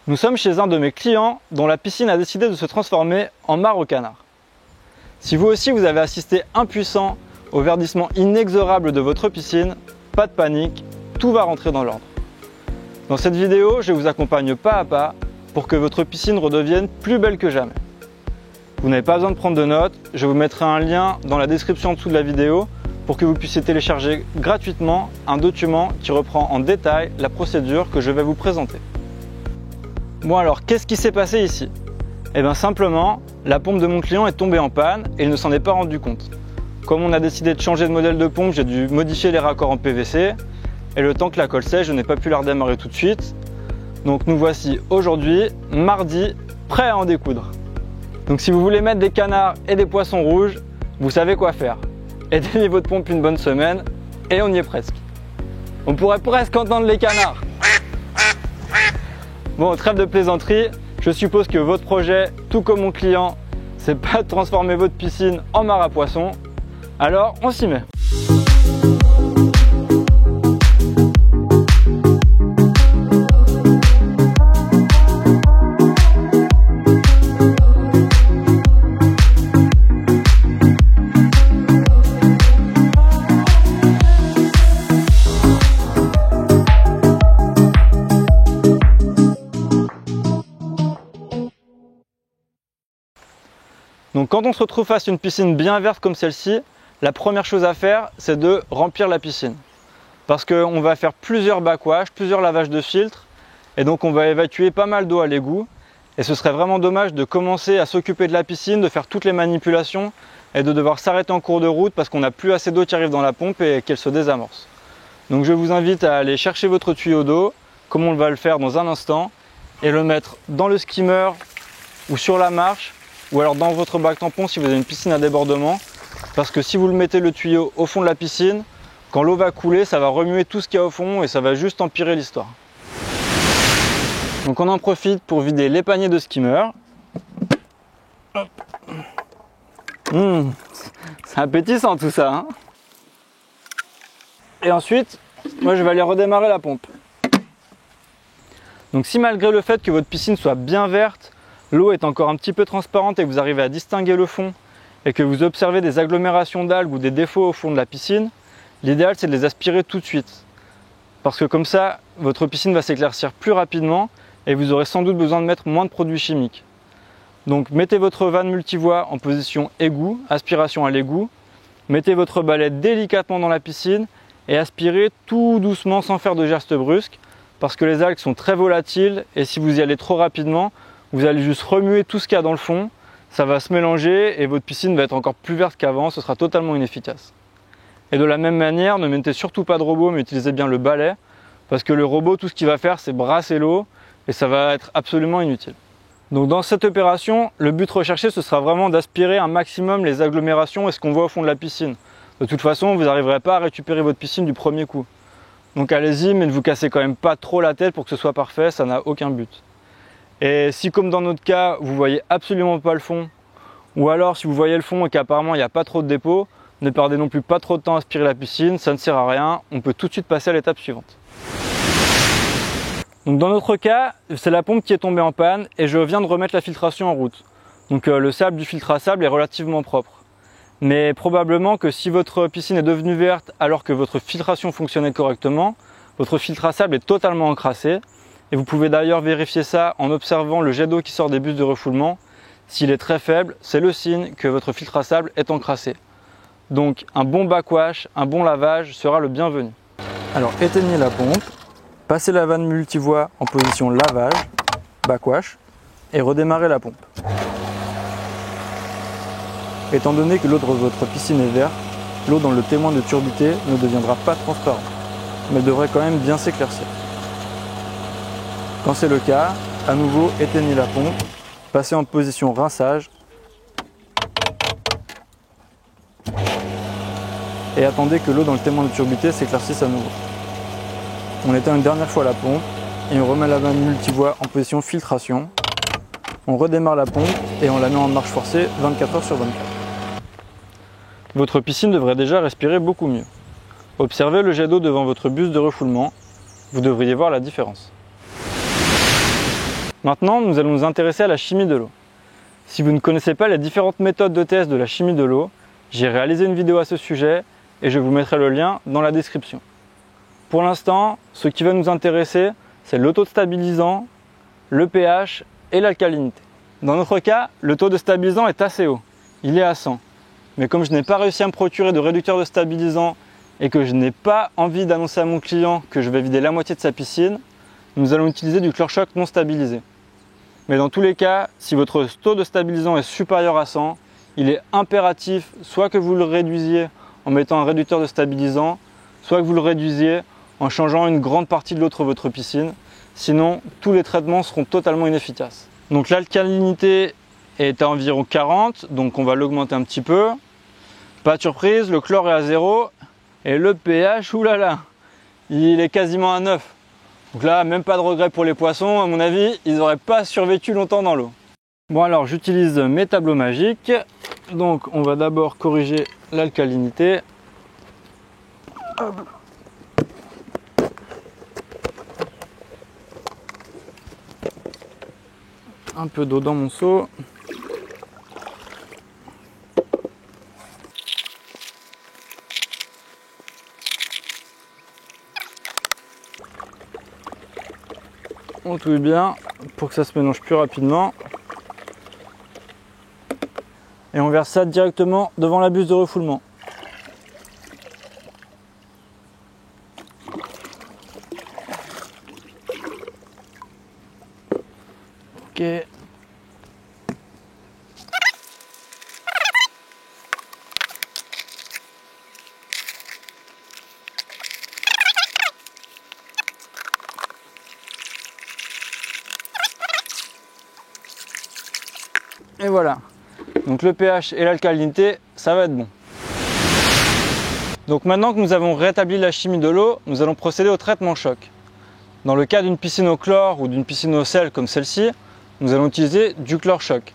Nous sommes chez un de mes clients dont la piscine a décidé de se transformer en mare aux canards. Si vous aussi vous avez assisté impuissant au verdissement inexorable de votre piscine, pas de panique, tout va rentrer dans l'ordre. Dans cette vidéo, je vous accompagne pas à pas pour que votre piscine redevienne plus belle que jamais. Vous n'avez pas besoin de prendre de notes, je vous mettrai un lien dans la description en dessous de la vidéo pour que vous puissiez télécharger gratuitement un document qui reprend en détail la procédure que je vais vous présenter. Bon alors, qu'est-ce qui s'est passé ici? Eh bien simplement, la pompe de mon client est tombée en panne et il ne s'en est pas rendu compte. Comme on a décidé de changer de modèle de pompe, j'ai dû modifier les raccords en PVC et le temps que la colle sèche, je n'ai pas pu la redémarrer tout de suite. Donc nous voici aujourd'hui, mardi, prêts à en découdre. Donc si vous voulez mettre des canards et des poissons rouges, vous savez quoi faire. Éteignez votre pompe une bonne semaine et on y est presque. On pourrait presque entendre les canards. Bon, trêve de plaisanterie, je suppose que votre projet, tout comme mon client, c'est pas de transformer votre piscine en mare à poissons. Alors, on s'y met. Donc quand on se retrouve face à une piscine bien verte comme celle-ci, la première chose à faire, c'est de remplir la piscine. Parce qu'on va faire plusieurs backwash, plusieurs lavages de filtres, et donc on va évacuer pas mal d'eau à l'égout. Et ce serait vraiment dommage de commencer à s'occuper de la piscine, de faire toutes les manipulations, et de devoir s'arrêter en cours de route parce qu'on n'a plus assez d'eau qui arrive dans la pompe et qu'elle se désamorce. Donc je vous invite à aller chercher votre tuyau d'eau, comme on va le faire dans un instant, et le mettre dans le skimmer ou sur la marche, ou alors dans votre bac tampon si vous avez une piscine à débordement, parce que si vous le mettez le tuyau au fond de la piscine, quand l'eau va couler, ça va remuer tout ce qu'il y a au fond et ça va juste empirer l'histoire. Donc on en profite pour vider les paniers de skimmer. C'est appétissant tout ça, hein. Et ensuite, moi je vais aller redémarrer la pompe. Donc si malgré le fait que votre piscine soit bien verte, l'eau est encore un petit peu transparente et que vous arrivez à distinguer le fond et que vous observez des agglomérations d'algues ou des défauts au fond de la piscine, l'idéal c'est de les aspirer tout de suite. Parce que comme ça, votre piscine va s'éclaircir plus rapidement et vous aurez sans doute besoin de mettre moins de produits chimiques. Donc mettez votre vanne multivoie en position égout, aspiration à l'égout, mettez votre balai délicatement dans la piscine et aspirez tout doucement sans faire de gestes brusques parce que les algues sont très volatiles et si vous y allez trop rapidement, vous allez juste remuer tout ce qu'il y a dans le fond, ça va se mélanger et votre piscine va être encore plus verte qu'avant, ce sera totalement inefficace. Et de la même manière, ne mettez surtout pas de robot mais utilisez bien le balai, parce que le robot, tout ce qu'il va faire, c'est brasser l'eau et ça va être absolument inutile. Donc dans cette opération, le but recherché, ce sera vraiment d'aspirer un maximum les agglomérations et ce qu'on voit au fond de la piscine. De toute façon, vous n'arriverez pas à récupérer votre piscine du premier coup. Donc allez-y, mais ne vous cassez quand même pas trop la tête pour que ce soit parfait, ça n'a aucun but. Et si comme dans notre cas, vous voyez absolument pas le fond, ou alors si vous voyez le fond et qu'apparemment il n'y a pas trop de dépôt, ne perdez non plus pas trop de temps à aspirer la piscine, ça ne sert à rien, on peut tout de suite passer à l'étape suivante. Donc dans notre cas, c'est la pompe qui est tombée en panne et je viens de remettre la filtration en route. Donc le sable du filtre à sable est relativement propre. Mais probablement que si votre piscine est devenue verte alors que votre filtration fonctionnait correctement, votre filtre à sable est totalement encrassé. Et vous pouvez d'ailleurs vérifier ça en observant le jet d'eau qui sort des bus de refoulement. S'il est très faible, c'est le signe que votre filtre à sable est encrassé. Donc un bon backwash, un bon lavage sera le bienvenu. Alors éteignez la pompe, passez la vanne multivoie en position lavage, backwash, et redémarrez la pompe. Étant donné que l'eau de votre piscine est verte, l'eau dans le témoin de turbidité ne deviendra pas transparente, mais devrait quand même bien s'éclaircir. Quand c'est le cas, à nouveau éteignez la pompe, passez en position rinçage et attendez que l'eau dans le témoin de turbidité s'éclaircisse à nouveau. On éteint une dernière fois la pompe et on remet la vanne multivoie en position filtration. On redémarre la pompe et on la met en marche forcée 24 heures sur 24. Votre piscine devrait déjà respirer beaucoup mieux. Observez le jet d'eau devant votre bus de refoulement, vous devriez voir la différence. Maintenant, nous allons nous intéresser à la chimie de l'eau. Si vous ne connaissez pas les différentes méthodes de test de la chimie de l'eau, j'ai réalisé une vidéo à ce sujet et je vous mettrai le lien dans la description. Pour l'instant, ce qui va nous intéresser, c'est le taux de stabilisant, le pH et l'alcalinité. Dans notre cas, le taux de stabilisant est assez haut, il est à 100. Mais comme je n'ai pas réussi à me procurer de réducteur de stabilisant et que je n'ai pas envie d'annoncer à mon client que je vais vider la moitié de sa piscine, nous allons utiliser du chlore-choc non stabilisé. Mais dans tous les cas, si votre taux de stabilisant est supérieur à 100, il est impératif soit que vous le réduisiez en mettant un réducteur de stabilisant, soit que vous le réduisiez en changeant une grande partie de l'eau de votre piscine. Sinon, tous les traitements seront totalement inefficaces. Donc l'alcalinité est à environ 40, donc on va l'augmenter un petit peu. Pas de surprise, le chlore est à 0 et le pH, oulala, il est quasiment à 9. Donc là, même pas de regret pour les poissons, à mon avis, ils n'auraient pas survécu longtemps dans l'eau. Bon alors, j'utilise mes tableaux magiques. Donc on va d'abord corriger l'alcalinité. Un peu d'eau dans mon seau. On touille bien pour que ça se mélange plus rapidement. Et on verse ça directement devant la buse de refoulement. Ok. Et voilà. Donc le pH et l'alcalinité, ça va être bon. Donc maintenant que nous avons rétabli la chimie de l'eau, nous allons procéder au traitement choc. Dans le cas d'une piscine au chlore ou d'une piscine au sel comme celle-ci, nous allons utiliser du chlore choc.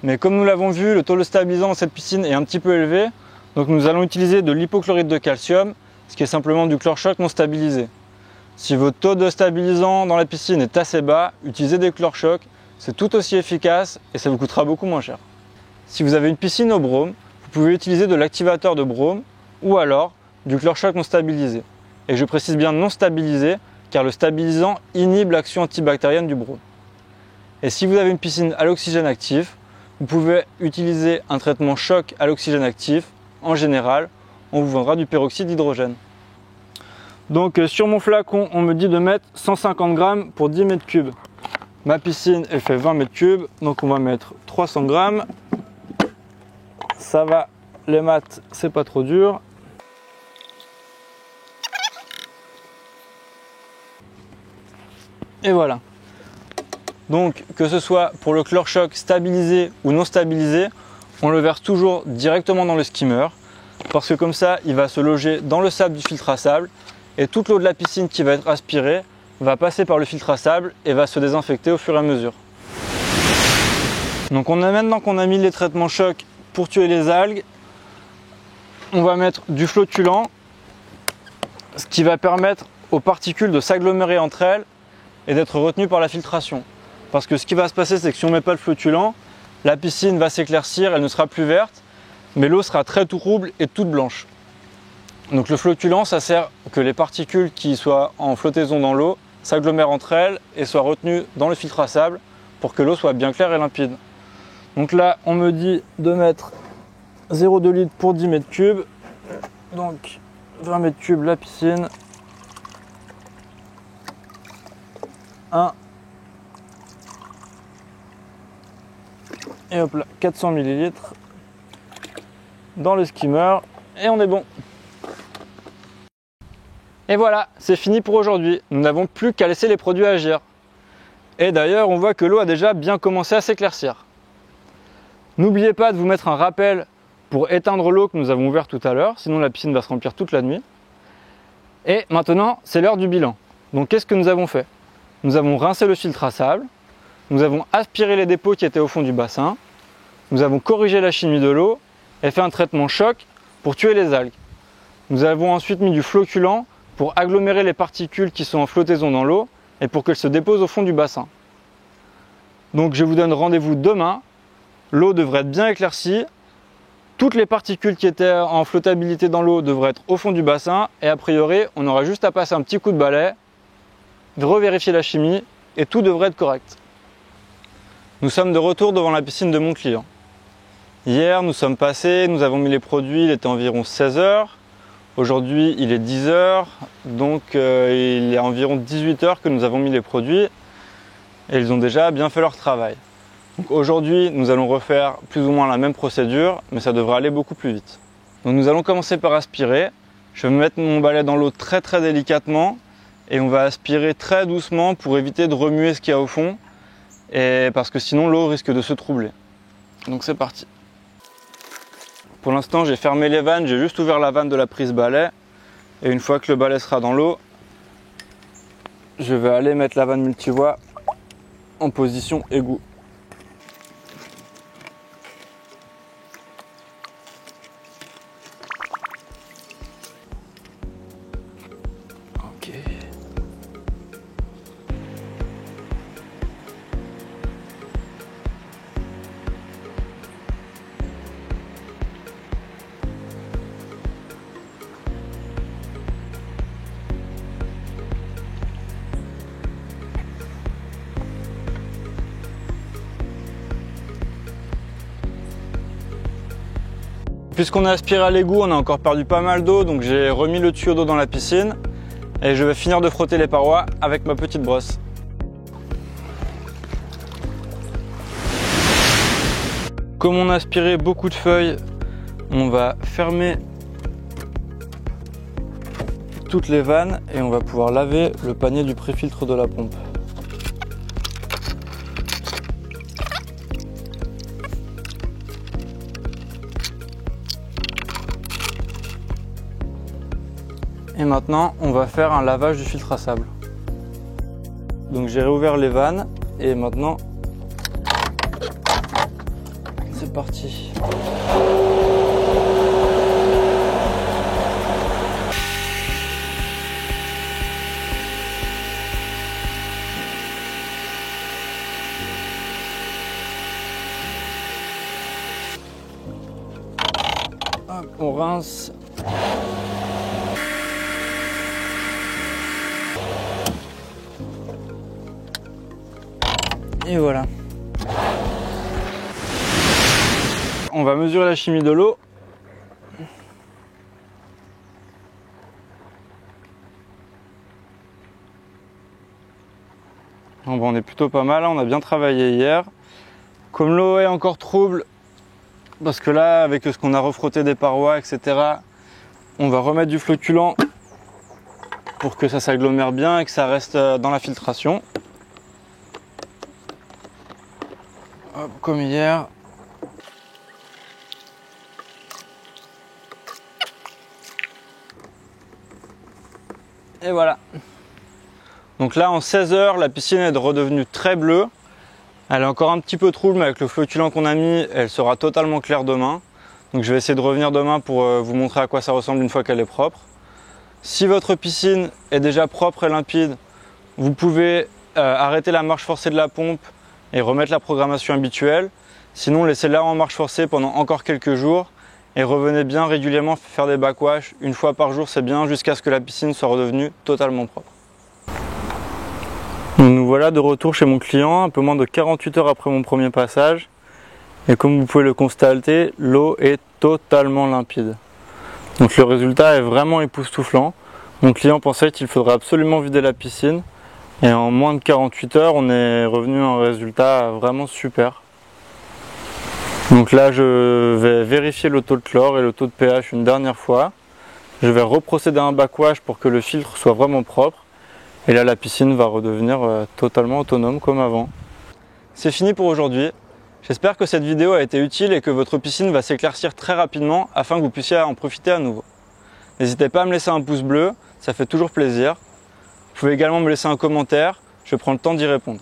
Mais comme nous l'avons vu, le taux de stabilisant dans cette piscine est un petit peu élevé, donc nous allons utiliser de l'hypochlorite de calcium, ce qui est simplement du chlore choc non stabilisé. Si votre taux de stabilisant dans la piscine est assez bas, utilisez des chlore choc, c'est tout aussi efficace et ça vous coûtera beaucoup moins cher. Si vous avez une piscine au brome, vous pouvez utiliser de l'activateur de brome ou alors du chlore choc non stabilisé. Et je précise bien non stabilisé car le stabilisant inhibe l'action antibactérienne du brome. Et si vous avez une piscine à l'oxygène actif, vous pouvez utiliser un traitement choc à l'oxygène actif. En général, on vous vendra du peroxyde d'hydrogène. Donc sur mon flacon, on me dit de mettre 150 grammes pour 10 mètres cubes. Ma piscine, elle fait 20 mètres cubes, donc on va mettre 300 grammes. Ça va, les maths, c'est pas trop dur. Et voilà. Donc que ce soit pour le chlore choc stabilisé ou non stabilisé, on le verse toujours directement dans le skimmer parce que comme ça, il va se loger dans le sable du filtre à sable et toute l'eau de la piscine qui va être aspirée va passer par le filtre à sable et va se désinfecter au fur et à mesure. Donc maintenant qu'on a mis les traitements choc pour tuer les algues, on va mettre du flottulant, ce qui va permettre aux particules de s'agglomérer entre elles et d'être retenues par la filtration. Parce que ce qui va se passer, c'est que si on ne met pas le flottulant, la piscine va s'éclaircir, elle ne sera plus verte, mais l'eau sera très trouble et toute blanche. Donc le flottulant, ça sert que les particules qui soient en flottaison dans l'eau s'agglomèrent entre elles et soient retenues dans le filtre à sable pour que l'eau soit bien claire et limpide. Donc là, on me dit de mettre 0,2 litres pour 10 mètres cubes. Donc 20 mètres cubes la piscine. 1. Et hop là, 400 ml dans le skimmer et on est bon. Et voilà, c'est fini pour aujourd'hui. Nous n'avons plus qu'à laisser les produits agir. Et d'ailleurs, on voit que l'eau a déjà bien commencé à s'éclaircir. N'oubliez pas de vous mettre un rappel pour éteindre l'eau que nous avons ouverte tout à l'heure, sinon la piscine va se remplir toute la nuit. Et maintenant, c'est l'heure du bilan. Donc qu'est-ce que nous avons fait? Nous avons rincé le filtre à sable, nous avons aspiré les dépôts qui étaient au fond du bassin, nous avons corrigé la chimie de l'eau et fait un traitement choc pour tuer les algues. Nous avons ensuite mis du flocculant pour agglomérer les particules qui sont en flottaison dans l'eau et pour qu'elles se déposent au fond du bassin. Donc je vous donne rendez-vous demain. L'eau devrait être bien éclaircie. Toutes les particules qui étaient en flottabilité dans l'eau devraient être au fond du bassin. Et a priori, on aura juste à passer un petit coup de balai, revérifier la chimie et tout devrait être correct. Nous sommes de retour devant la piscine de mon client. Hier, nous sommes passés, nous avons mis les produits, il était environ 16 h. Aujourd'hui, il est 10 h, donc il est environ 18 h que nous avons mis les produits et ils ont déjà bien fait leur travail. Donc aujourd'hui, nous allons refaire plus ou moins la même procédure, mais ça devrait aller beaucoup plus vite. Donc nous allons commencer par aspirer. Je vais mettre mon balai dans l'eau très délicatement et on va aspirer très doucement pour éviter de remuer ce qu'il y a au fond et parce que sinon l'eau risque de se troubler. Donc c'est parti. Pour l'instant, j'ai fermé les vannes, j'ai juste ouvert la vanne de la prise balai. Et une fois que le balai sera dans l'eau, je vais aller mettre la vanne multivoie en position égout. Ok. Puisqu'on a aspiré à l'égout, on a encore perdu pas mal d'eau, donc j'ai remis le tuyau d'eau dans la piscine et je vais finir de frotter les parois avec ma petite brosse. Comme on a aspiré beaucoup de feuilles, on va fermer toutes les vannes et on va pouvoir laver le panier du pré-filtre de la pompe. Et maintenant, on va faire un lavage du filtre à sable. Donc j'ai réouvert les vannes et maintenant, c'est parti. Hop, on rince. Et voilà. On va mesurer la chimie de l'eau. Bon, on est plutôt pas mal, on a bien travaillé hier. Comme l'eau est encore trouble, parce que là, avec ce qu'on a refrotté des parois, etc., on va remettre du flocculant pour que ça s'agglomère bien et que ça reste dans la filtration. Hop, comme hier. Et voilà. Donc là, en 16 h, la piscine est redevenue très bleue. Elle est encore un petit peu trouble, mais avec le flocculant qu'on a mis, elle sera totalement claire demain. Donc je vais essayer de revenir demain pour vous montrer à quoi ça ressemble une fois qu'elle est propre. Si votre piscine est déjà propre et limpide, vous pouvez arrêter la marche forcée de la pompe et remettre la programmation habituelle. Sinon, laissez-la en marche forcée pendant encore quelques jours et revenez bien régulièrement faire des backwash. Une fois par jour, c'est bien, jusqu'à ce que la piscine soit redevenue totalement propre. Nous voilà de retour chez mon client, un peu moins de 48 heures après mon premier passage. Et comme vous pouvez le constater, l'eau est totalement limpide. Donc le résultat est vraiment époustouflant. Mon client pensait qu'il faudrait absolument vider la piscine. Et en moins de 48 heures, on est revenu à un résultat vraiment super. Donc là, je vais vérifier le taux de chlore et le taux de pH une dernière fois. Je vais reprocéder à un backwash pour que le filtre soit vraiment propre. Et là, la piscine va redevenir totalement autonome comme avant. C'est fini pour aujourd'hui. J'espère que cette vidéo a été utile et que votre piscine va s'éclaircir très rapidement afin que vous puissiez en profiter à nouveau. N'hésitez pas à me laisser un pouce bleu, ça fait toujours plaisir. Vous pouvez également me laisser un commentaire, je prends le temps d'y répondre.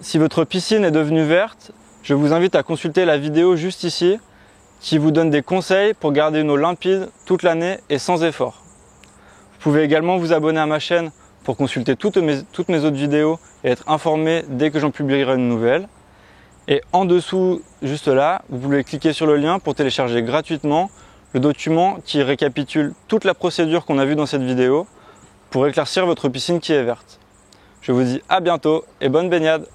Si votre piscine est devenue verte, je vous invite à consulter la vidéo juste ici qui vous donne des conseils pour garder une eau limpide toute l'année et sans effort. Vous pouvez également vous abonner à ma chaîne pour consulter toutes mes autres vidéos et être informé dès que j'en publierai une nouvelle. Et en dessous, juste là, vous pouvez cliquer sur le lien pour télécharger gratuitement le document qui récapitule toute la procédure qu'on a vue dans cette vidéo pour éclaircir votre piscine qui est verte. Je vous dis à bientôt et bonne baignade!